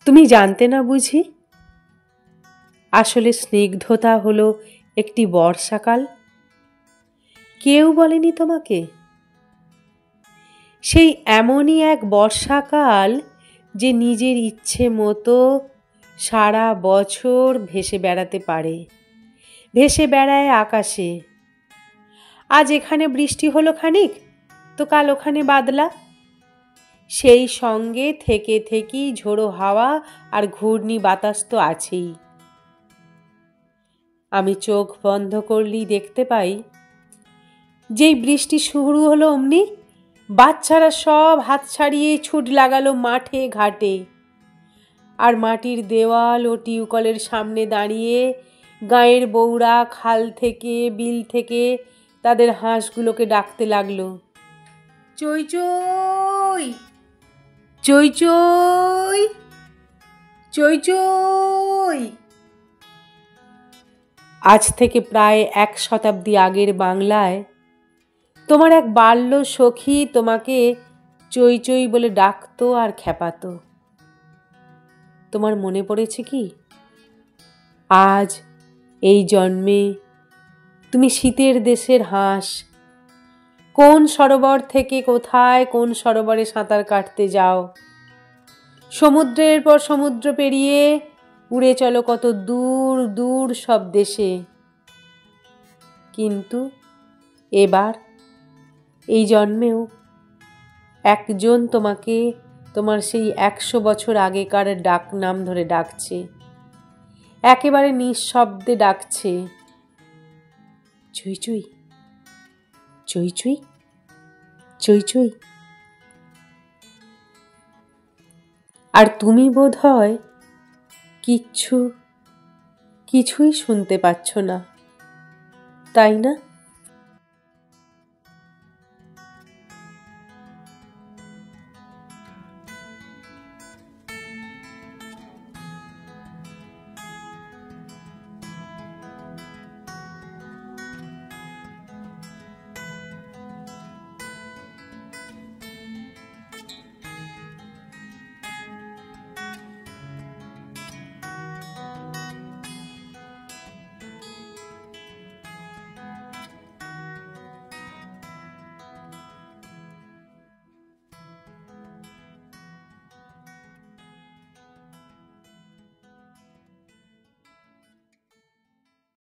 তুমি জানতে না বুঝি? আসলে স্নিগ্ধতা হলো একটি বর্ষাকাল। কেউ বলেনি তোমাকে? সেই এমনই এক বর্ষাকাল যে নিজের ইচ্ছে মতো সারা বছর ভেসে বেড়াতে পারে, ভেসে বেড়ায় আকাশে। আজ এখানে বৃষ্টি হলো খানিক, তো কাল ওখানে বাদলা। সেই সঙ্গে থেকে থেকেই ঝোড়ো হাওয়া আর ঘূর্ণি বাতাস তো আছেই। আমি চোখ বন্ধ করলেই দেখতে পাই, যেই বৃষ্টি শুরু হলো অমনি বাচ্চারা সব হাত ছাড়িয়ে ছুট লাগালো মাঠে ঘাটে। আর মাটির দেওয়াল ও টিউকলের সামনে দাঁড়িয়ে গাঁয়ের বউরা খাল থেকে বিল থেকে তাদের হাঁসগুলোকে ডাকতে লাগলো, চই চই, চই চই, চই চই। আজ থেকে প্রায় 1 শতাব্দী আগের বাংলায় তোমার এক বাল্য সখী তোমাকে চই চই বলে ডাকতো আর খেপাতো। তোমার মনে পড়েছে কি? আজ এই জন্মে তুমি শীতের দেশের হাঁস, কোন সরোবর থেকে কোথায় কোন সরোবরে সাঁতার কাটতে যাও, সমুদ্রের পর সমুদ্র পেরিয়ে উড়ে চলো কত দূর দূর সব দেশে। কিন্তু এবার এই জন্মেও একজন তোমাকে তোমার সেই 100 বছর আগেকার ডাক নাম ধরে ডাকছে, একেবারে নিঃশব্দে ডাকছে, চুই চুই, চুই চুই, চুই চুই। আর তুমি বোধহয় কিছুই শুনতে পাচ্ছ না, তাই না?